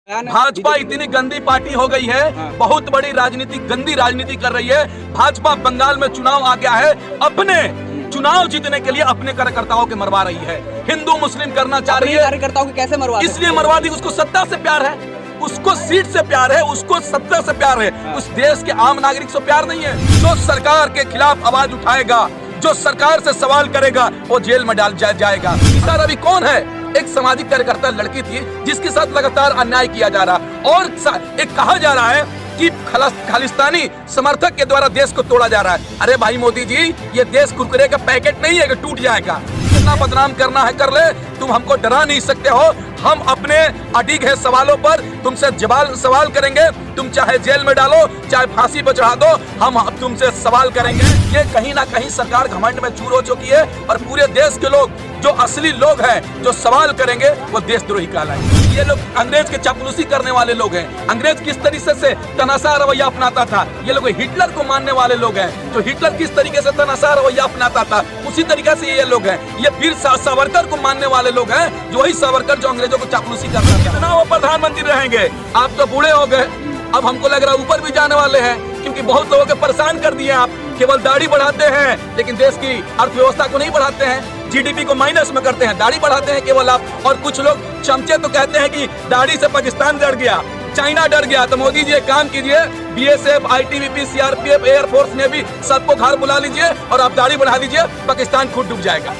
भाजपा इतनी गंदी पार्टी हो गई है, बहुत बड़ी राजनीति, गंदी राजनीति कर रही है। भाजपा बंगाल में चुनाव आ गया है, अपने चुनाव जीतने के लिए अपने कार्यकर्ताओं के मरवा रही है। हिंदू मुस्लिम करना चाह रही है। कार्यकर्ताओं को कैसे मरवा? इसलिए मरवा दी, उसको सत्ता से प्यार है, उसको सीट से प्यार है, उसको सत्ता से प्यार है, उस देश के आम नागरिक से प्यार नहीं है। जो सरकार के खिलाफ आवाज उठाएगा, जो सरकार से सवाल करेगा, वो जेल में डाल जाएगा। सर अभी कौन है? एक सामाजिक कार्यकर्ता लड़की थी जिसके साथ लगातार अन्याय किया जा रहा और एक कहा जा रहा है कि खालिस्तानी समर्थक के द्वारा देश को तोड़ा जा रहा है। अरे भाई मोदी जी, ये देश कुरकुरे का पैकेट नहीं है कि टूट जाएगा। कितना बदनाम करना है कर ले, तुम हमको डरा नहीं सकते हो। हम अपने अडिग है सवालों पर तुमसे सवाल करेंगे। तुम चाहे जेल में डालो, चाहे फांसी पर चढ़ा दो, हम तुमसे सवाल करेंगे। ये कहीं ना कहीं सरकार घमंड में चूर हो चुकी है और पूरे देश के लोग, जो असली लोग हैं, जो सवाल करेंगे, वो देशद्रोही कहलाएंगे। ये लोग अंग्रेज के चापलूसी करने वाले लोग हैं। अंग्रेज किस तरीके से तनाशाह रवैया अपनाता था, ये लोग हिटलर को मानने वाले लोग हैं। जो हिटलर किस तरीके से तनाशाह रवैया अपनाता था, उसी तरीके से ये लोग हैं। ये फिर सावरकर को मानने वाले लोग हैं, जो वही सावरकर जो अंग्रेजों को चापलूसी करता था। कितना वो प्रधानमंत्री रहेंगे? आप तो बूढ़े हो गए, अब हमको लग रहा है ऊपर भी जाने वाले हैं, क्योंकि बहुत लोगों के परेशान कर दिए आप। केवल दाढ़ी बढ़ाते हैं, लेकिन देश की अर्थव्यवस्था को नहीं बढ़ाते हैं। जीडीपी को माइनस में करते हैं, दाढ़ी बढ़ाते हैं केवल आप। और कुछ लोग चमचे तो कहते हैं कि दाढ़ी से पाकिस्तान डर गया, चाइना डर गया। तो मोदी जी एक काम कीजिए, बीएसएफ, आईटीबीपी, सीआरपीएफ, एयरफोर्स ने भी सबको घर बुला लीजिए और आप दाढ़ी बढ़ा दीजिए, पाकिस्तान खुद डूब जाएगा।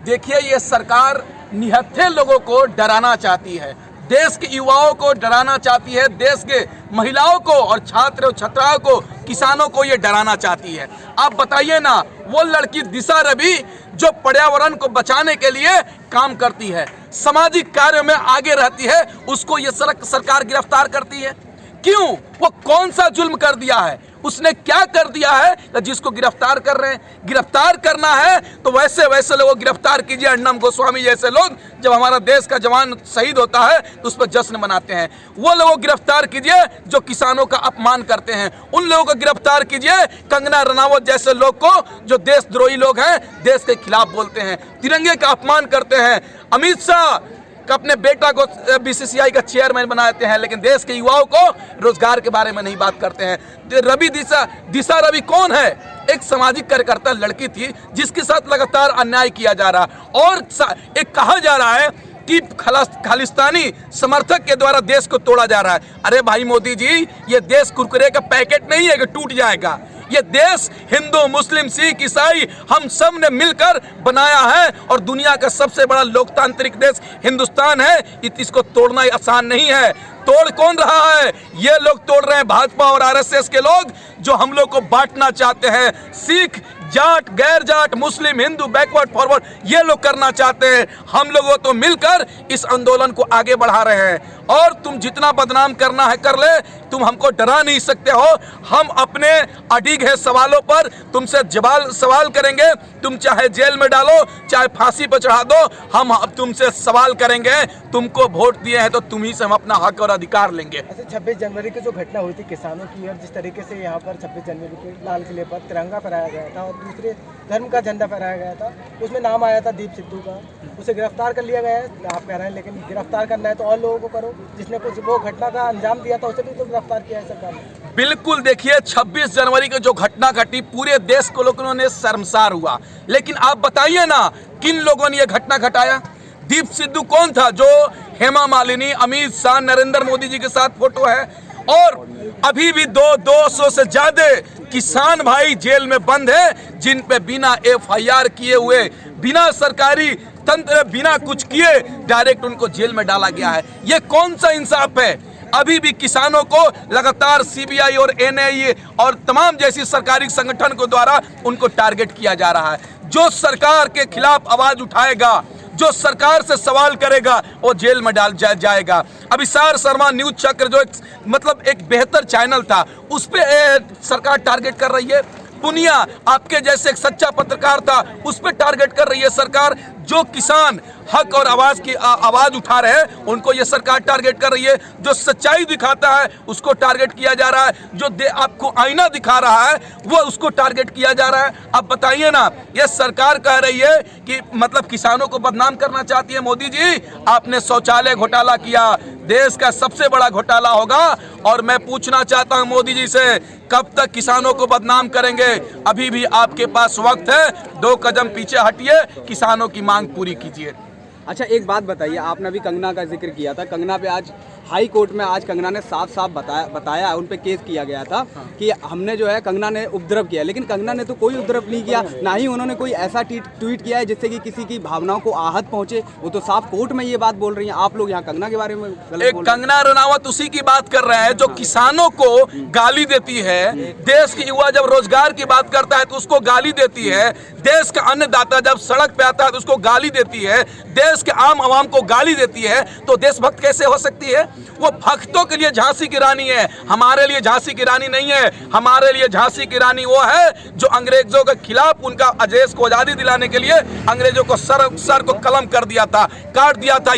देखिए, ये सरकार निहत्थे लोगों को डराना चाहती है, देश के युवाओं को डराना चाहती है, देश के महिलाओं को और छात्र और छात्राओं को, किसानों को ये डराना चाहती है। आप बताइए ना, वो लड़की दिशा रवि जो पर्यावरण को बचाने के लिए काम करती है, सामाजिक कार्यों में आगे रहती है, उसको ये सरकार गिरफ्तार करती है। क्यों? वो कौन सा जुल्म कर दिया है? उसने क्या कर दिया है जिसको गिरफ्तार कर रहे हैं? गिरफ्तार करना है तो वैसे वैसे लोगों को गिरफ्तार कीजिए। अन्नम गोस्वामी जैसे लोग, जब हमारा देश का जवान शहीद होता है तो उस पर जश्न मनाते हैं। वो लोगों को गिरफ्तार कीजिए जो किसानों का अपमान करते हैं। उन लोगों को गिरफ्तार कीजिए, कंगना रनावत जैसे लोग को, जो देशद्रोही लोग हैं, देश के खिलाफ बोलते हैं, तिरंगे का अपमान करते हैं। अमित शाह अपने बेटा को बीसीसीआई का चेयरमैन बनाते हैं, लेकिन देश के युवाओं को रोजगार के बारे में नहीं बात करते हैं। दिशा रवि कौन है? एक सामाजिक कार्यकर्ता लड़की थी जिसके साथ लगातार अन्याय किया जा रहा और एक कहा जा रहा है कि खालिस्तानी समर्थक के द्वारा देश को तोड़ा जा रहा है। अरे भाई मोदी जी, ये देश कुरकुरे का पैकेट नहीं है कि टूट जाएगा। ये देश हिंदू, मुस्लिम, सिख, ईसाई, हम सब ने मिलकर बनाया है और दुनिया का सबसे बड़ा लोकतांत्रिक देश हिंदुस्तान है। इसको तोड़ना आसान नहीं है। तोड़ कौन रहा है? ये लोग तोड़ रहे हैं, भाजपा और आरएसएस के लोग, जो हम लोग को बांटना चाहते हैं। सिख, जाट, गैर जाट, मुस्लिम, हिंदू, बैकवर्ड फॉरवर्ड, ये लोग करना चाहते हैं। हम लोग तो मिलकर इस आंदोलन को आगे बढ़ा रहे हैं। और तुम जितना बदनाम करना है कर ले, तुम हमको डरा नहीं सकते हो। हम अपने अडिग है सवालों पर तुमसे सवाल करेंगे। तुम चाहे जेल में डालो, चाहे फांसी पर चढ़ा दो, हम तुमसे सवाल करेंगे। तुमको वोट दिए हैं तो तुम्ही से हम अपना हक और अधिकार लेंगे। अच्छा, 26 जनवरी की जो घटना हुई थी किसानों की, और जिस तरीके से यहाँ पर 26 जनवरी के लाल किले पर तिरंगा फहराया गया था और दूसरे धर्म का झंडा फहराया गया था, उसमें नाम आया था दीप सिद्धू का, उसे गिरफ्तार कर लिया गया है। आप कह रहे हैं लेकिन गिरफ्तार करना है तो और लोगों को करो, जिसने कुछ वो घटना का अंजाम दिया था उसे भी तो गिरफ्तार किया है सरकार ने। बिल्कुल, देखिए 26 जनवरी की जो घटना घटी, पूरे देश को लोगों ने शर्मसार हुआ। लेकिन आप बताइए ना, किन लोगों ने यह घटना घटाया? दीप सिद्धू कौन था? जो हेमा मालिनी, अमित शाह, नरेंद्र मोदी जी के साथ फोटो है। और अभी भी 200 से ज्यादा किसान भाई जेल में बंद है, जिन पे बिना एफआईआर किए हुए, बिना सरकारी तंत्र, बिना कुछ किए डायरेक्ट उनको जेल में डाला गया है। ये कौन सा इंसाफ है? अभी भी किसानों को लगातार सीबीआई और एनआईए और तमाम जैसी सरकारी संगठन को द्वारा उनको टारगेट किया जा रहा है। जो सरकार के खिलाफ आवाज उठाएगा, जो सरकार से सवाल करेगा, वो जेल में डाल जाएगा। अभिसार शर्मा न्यूज चक्र, जो एक बेहतर चैनल था, उस पर सरकार टारगेट कर रही है। पुनिया आपके जैसे एक सच्चा पत्रकार था, उस पर टारगेट कर रही है सरकार। जो किसान हक और आवाज उठा रहे हैं, उनको ये सरकार टारगेट कर रही है। जो सच्चाई दिखाता है उसको टारगेट किया जा रहा है। जो आपको आईना दिखा रहा है वो उसको टारगेट किया जा रहा है। अब बताइए ना, ये सरकार कह रही है कि मतलब किसानों को बदनाम करना चाहती है। मोदी जी, आपने शौचालय घोटाला किया, देश का सबसे बड़ा घोटाला होगा। और मैं पूछना चाहता हूं मोदी जी से, कब तक किसानों को बदनाम करेंगे? अभी भी आपके पास वक्त है, 2 कदम पीछे हटिए, किसानों की मांग पूरी कीजिए। अच्छा, एक बात बताइए, आपने अभी कंगना का जिक्र किया था। कंगना पे आज हाई कोर्ट में आज कंगना ने साफ साफ बताया उन पे केस किया गया था कि हमने जो है कंगना ने उपद्रव किया, लेकिन कंगना ने तो कोई उपद्रव नहीं किया, ना ही उन्होंने कोई ऐसा ट्वीट किया है जिससे कि किसी की भावनाओं को आहत पहुंचे। वो तो साफ कोर्ट में ये बात बोल रही हैं, आप लोग यहाँ कंगना के बारे में एक कंगना रनावत उसी की बात कर रहे हैं जो किसानों को गाली देती है। देश के युवा जब रोजगार की बात करता है तो उसको गाली देती है। देश का अन्नदाता जब सड़क पे आता है तो उसको गाली देती है। देश के आम आवाम को गाली देती है, तो देशभक्त कैसे हो सकती है? वो भक्तों के लिए झांसी की रानी है, हमारे लिए झांसी की रानी नहीं है। हमारे लिए झांसी की रानी वो है जो अंग्रेजों के खिलाफ उनका देश को आजादी दिलाने के लिए अंग्रेजों को सर को कलम कर दिया था, काट दिया था।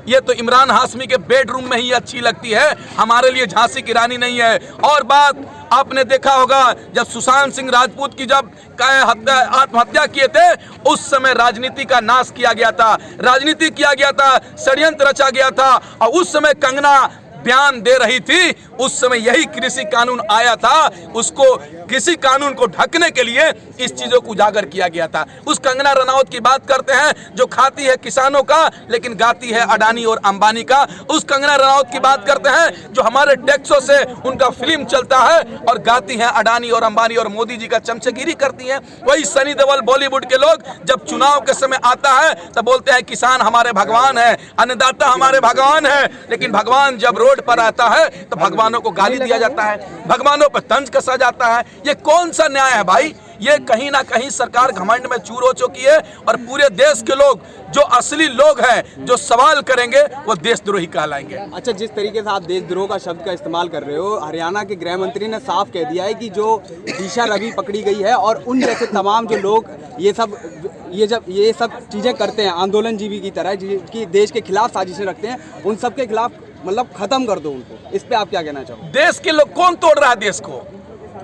ये तो इमरान हाशमी के बेडरूम में ही अच्छी लगती है, हमारे लिए झांसी की रानी नहीं है। और बात आपने देखा होगा, जब सुशांत सिंह राजपूत की जब आत्महत्या किए थे, उस समय राजनीति का नाश किया गया था, राजनीति किया गया था, षड्यंत्र रचा गया था। और उस समय कंगना बयान दे रही थी, उस समय यही कृषि कानून आया था, उसको कृषि कानून को ढकने के लिए इस चीजों को उजागर किया गया था। उस कंगना रनावत की बात करते हैं जो खाती है किसानों का लेकिन गाती है अडानी और अंबानी का। उस कंगना रनावत की बात करते हैं जो हमारे टैक्सों से उनका फिल्म चलता है और गाती है अडानी और अंबानी और मोदी जी का चमचगिरी करती हैं। वही सनी देओल बॉलीवुड के लोग जब चुनाव के समय आता है तब बोलते हैं किसान हमारे भगवान है, अन्नदाता हमारे भगवान है, लेकिन भगवान जब रोड पर आता है तो भगवानों को गाली दिया जाता है, भगवानों पर तंज कसा जाता है। ये कौन सा न्याय है भाई? ये कहीं ना कहीं सरकार घमंड में चूर हो चुकी है और पूरे देश के लोग जो असली लोग हैं जो सवाल करेंगे वो देशद्रोही कहलाएंगे। अच्छा, जिस तरीके से आप देशद्रोह का शब्द का इस्तेमाल कर रहे हो, हरियाणा के गृह मंत्री ने साफ कह दिया है कि जो दिशा रवि पकड़ी गई है और उन जैसे तमाम जो लोग ये सब चीजें करते हैं आंदोलनजीवी की तरह, कि देश के खिलाफ साजिशें रखते हैं, उन सब के खिलाफ मतलब खत्म कर दो उनको। इस पे आप क्या कहना चाहोगे? देश के लोग कौन तोड़ रहा है देश को?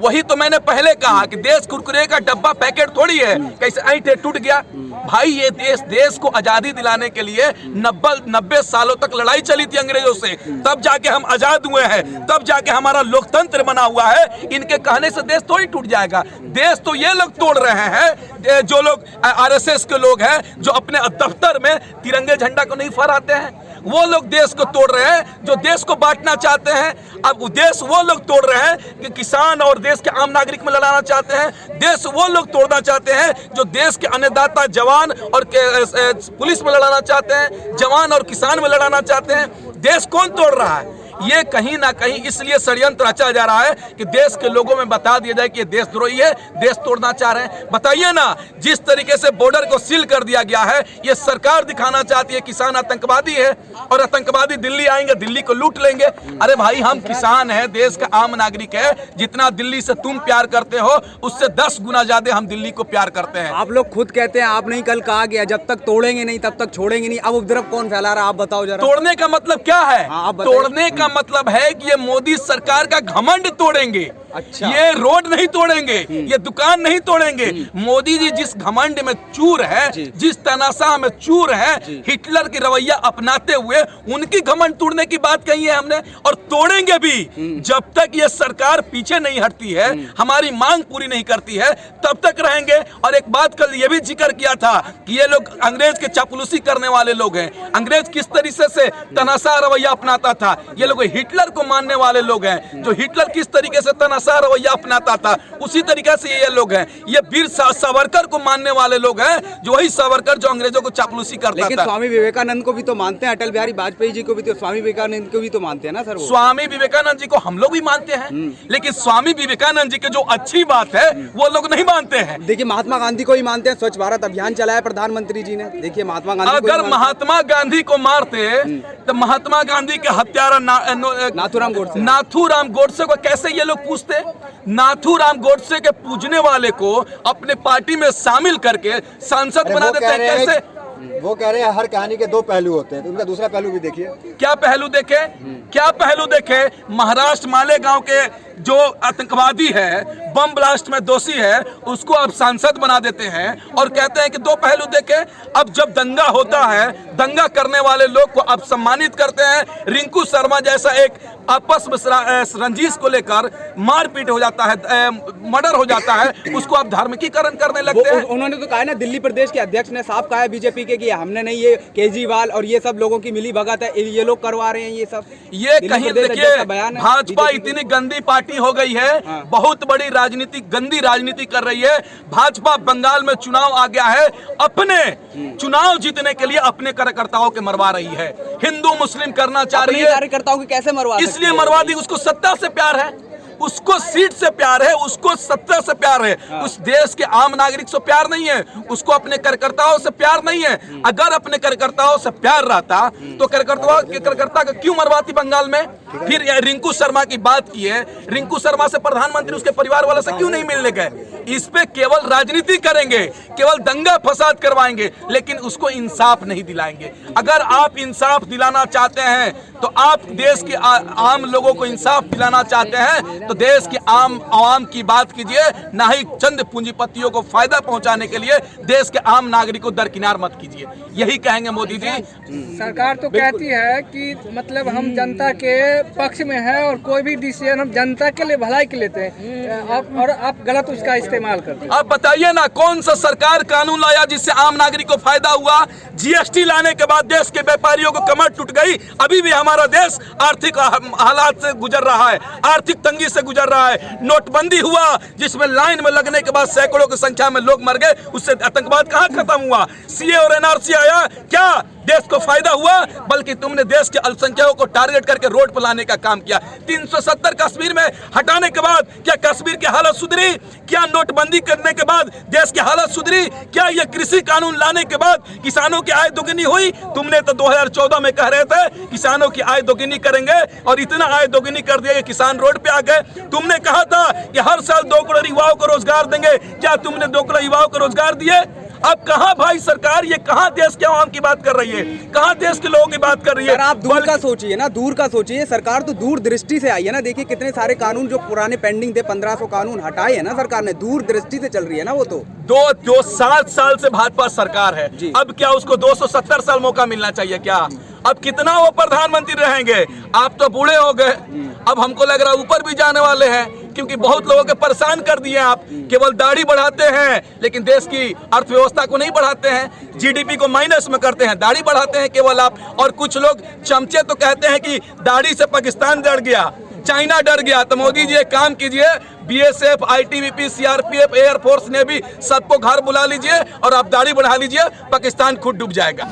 वही तो मैंने पहले कहा कि देश कुरकुरे का डब्बा पैकेट थोड़ी है, कैसे ऐंठे टूट गया। भाई ये देश को आजादी दिलाने के लिए 90 सालों तक लड़ाई चली थी अंग्रेजों से, तब जाके हम आजाद हुए हैं, तब जाके हमारा लोकतंत्र बना हुआ है। इनके कहने से देश थोड़ी टूट जाएगा। देश तो ये लोग तोड़ रहे हैं, जो लोग आरएसएस के लोग हैं जो अपने दफ्तर में तिरंगे झंडा को नहीं फहराते हैं, वो लोग देश को तोड़ रहे हैं जो देश को बांटना चाहते हैं। अब देश वो लोग तोड़ रहे हैं कि किसान और देश के आम नागरिक में लड़ाना चाहते हैं। देश वो लोग तोड़ना चाहते हैं जो देश के अन्नदाता जवान और पुलिस में लड़ाना चाहते हैं, जवान और किसान में लड़ाना चाहते हैं। देश कौन तोड़ रहा है? ये कहीं ना कहीं इसलिए षड्यंत्र रचा जा रहा है कि देश के लोगों में बता दिया जाए कि ये देशद्रोही है, देश तोड़ना चाह रहे हैं। बताइए ना, जिस तरीके से बॉर्डर को सील कर दिया गया है, ये सरकार दिखाना चाहती है किसान आतंकवादी है और आतंकवादी दिल्ली आएंगे, दिल्ली को लूट लेंगे। अरे भाई, हम किसान हैं, देश का आम नागरिक है, जितना दिल्ली से तुम प्यार करते हो उससे 10 गुना ज्यादा हम दिल्ली को प्यार करते हैं। आप लोग खुद कहते हैं, आप नहीं कल कहा गया जब तक तोड़ेंगे नहीं तब तक छोड़ेंगे नहीं। अब उपद्रव कौन फैला रहा है, आप बताओ जरा। तोड़ने का मतलब क्या है? तोड़ने का मतलब है कि ये मोदी सरकार का घमंड तोड़ेंगे। अच्छा। ये रोड नहीं तोड़ेंगे, ये दुकान नहीं तोड़ेंगे। मोदी जी जिस घमंड में चूर है, जिस तनाशाह में चूर है, हिटलर की रवैया अपनाते हुए उनकी घमंड तोड़ने की बात कही है हमने, और तोड़ेंगे भी। जब तक ये सरकार पीछे नहीं हटती है, हमारी मांग पूरी नहीं करती है, तब तक रहेंगे। और एक बात कल ये भी जिक्र किया था कि ये लोग अंग्रेज के चापलूसी करने वाले लोग हैं। अंग्रेज किस तरीके से तनाशाह रवैया अपनाता था, ये लोग हिटलर को मानने वाले लोग हैं। जो हिटलर किस तरीके से तनाशाह रवैया अपनाता था, उसी तरीके से ये लोग हैं। ये वीर सावरकर को मानने वाले लोग हैं, जो वही सावरकर जो अंग्रेजों को चापलूसी करता था। लेकिन स्वामी विवेकानंद को भी तो मानते हैं, अटल बिहारी वाजपेयी जी को भी तो, स्वामी विवेकानंद को भी तो मानते हैं ना सर। स्वामी विवेकानंद जी को हम लोग भी मानते हैं, लेकिन स्वामी विवेकानंद जी की जो अच्छी बात है वो लोग नहीं मानते हैं। देखिए, महात्मा गांधी को ही मानते हैं, स्वच्छ भारत अभियान चलाया प्रधानमंत्री जी ने। देखिए, महात्मा गांधी अगर महात्मा गांधी को मारते तो महात्मा गांधी के हत्यारा नाथूराम गोडसे को कैसे ये लोग पूछते? नाथूराम गोडसे के पूजने वाले को अपने पार्टी में शामिल करके सांसद बना देते हैं। कैसे वो कह रहे हैं हर कहानी के दो पहलू होते हैं, तो उनका दूसरा पहलू भी देखिए। क्या पहलू देखे, क्या पहलू देखे? महाराष्ट्र मालेगांव के जो आतंकवादी है, बम ब्लास्ट में दोषी है, उसको अब सांसद बना देते हैं और कहते हैं कि दो पहलू देखे। अब जब दंगा होता है, दंगा करने वाले लोग को अब सम्मानित करते हैं। रिंकू शर्मा जैसा एक आपस में रंजिश को लेकर मारपीट हो जाता है, मर्डर हो जाता है, उसको अब धार्मिकीकरण करने लगते हैं। उन्होंने तो कहा ना, दिल्ली प्रदेश के अध्यक्ष ने साफ कहा है बीजेपी के कि हमने नहीं, ये केजरीवाल और ये सब लोगों की मिली भगत है, ये लोग करवा रहे हैं ये सब। ये कहीं देखिए, भाजपा इतनी गंदी पार्टी हो गई है, बहुत बड़ी राजनीति, गंदी राजनीति कर रही है। भाजपा बंगाल में चुनाव आ गया है, अपने चुनाव जीतने के लिए अपने कार्यकर्ताओं के मरवा रही है। हिंदू मुस्लिम करना चाह रही है, कार्यकर्ताओं की कैसे मरवा, इसलिए मरवा दी। उसको सत्ता से प्यार है, उसको सीट से प्यार है, उसको सत्ता से प्यार है। उस देश के आम नागरिक से प्यार नहीं है, उसको अपने कार्यकर्ताओं से प्यार नहीं है। अगर अपने कार्यकर्ताओं से प्यार रहता तो कार्यकर्ता का क्यों मरवाती बंगाल में? फिर रिंकू शर्मा की बात की है, रिंकू शर्मा से प्रधानमंत्री उसके परिवार वालों से क्यों नहीं मिलने गए? इस पे केवल राजनीति करेंगे, केवल दंगा फसाद करवाएंगे, लेकिन उसको इंसाफ नहीं दिलाएंगे। अगर आप इंसाफ दिलाना चाहते हैं तो आप देश के आम लोगों को इंसाफ दिलाना चाहते हैं तो देश के आवाम की बात कीजिए, ना ही चंद पूंजीपतियों को फायदा पहुंचाने के लिए देश के आम नागरिक को दरकिनार मत कीजिए। यही कहेंगे मोदी जी। सरकार तो कहती है कि मतलब हम जनता के पक्ष में है और कोई भी डिसीजन हम जनता के लिए भलाई के लेते हैं, और आप गलत उसका इस्तेमाल करते हैं। अब बताइए ना, कौन सा सरकार कानून लाया जिससे आम नागरिक को फायदा हुआ? जीएसटी लाने के बाद देश के व्यापारियों को कमर टूट गई। अभी भी हमारा देश आर्थिक हालात से गुजर रहा है, आर्थिक तंगी से गुजर रहा है। नोटबंदी हुआ जिसमें लाइन में लगने के बाद सैकड़ों की संख्या में लोग मर गए, उससे आतंकवाद कहां खत्म हुआ? सीए और एनआरसी आया, क्या देश को फायदा हुआ? बल्कि तुमने देश के अल्पसंख्यकों को टारगेट करके रोड पर लाने का काम किया। 370 कश्मीर में हटाने के बाद क्या कश्मीर की हालत सुधरी? क्या नोटबंदी करने के बाद देश की हालत सुधरी? क्या ये कृषि कानून लाने के बाद किसानों की आय दोगुनी हुई? तुमने तो 2014 में कह रहे थे किसानों की आय दोगुनी करेंगे, और इतना आय दोगुनी कर दिया कि किसान रोड पे आ गए। तुमने कहा था कि हर साल 2 करोड़ युवाओं को रोजगार देंगे, क्या तुमने 2 करोड़ युवाओं को रोजगार दिए? अब कहां भाई सरकार, ये कहां देश के आवाम की बात कर रही है, कहां देश के लोगों की बात कर रही है? आप दूर का सोचिए ना, दूर का सोचिए। सरकार तो दूर दृष्टि से आई है ना। देखिए कितने सारे कानून जो पुराने पेंडिंग थे, 1500 कानून हटाए है ना सरकार ने, दूर दृष्टि से चल रही है ना वो। तो 7 साल से भाजपा सरकार है, अब क्या उसको 270 साल मौका मिलना चाहिए क्या? अब कितना वो प्रधानमंत्री रहेंगे? आप तो बूढ़े हो गए, अब हमको लग रहा है ऊपर भी जाने वाले हैं, क्योंकि बहुत लोगों के परेशान कर दिए आप। केवल दाढ़ी बढ़ाते हैं लेकिन देश की अर्थव्यवस्था को नहीं बढ़ाते हैं, जीडीपी को माइनस में करते हैं, दाढ़ी बढ़ाते हैं केवल आप। और कुछ लोग चमचे तो कहते हैं कि दाढ़ी से पाकिस्तान डर गया, चाइना डर गया। तो मोदी जी एक काम कीजिए, BSF, ITBP, CRPF, air force, navy सबको घर बुला लीजिए और आप दाढ़ी बढ़ा लीजिए, पाकिस्तान खुद डूब जाएगा।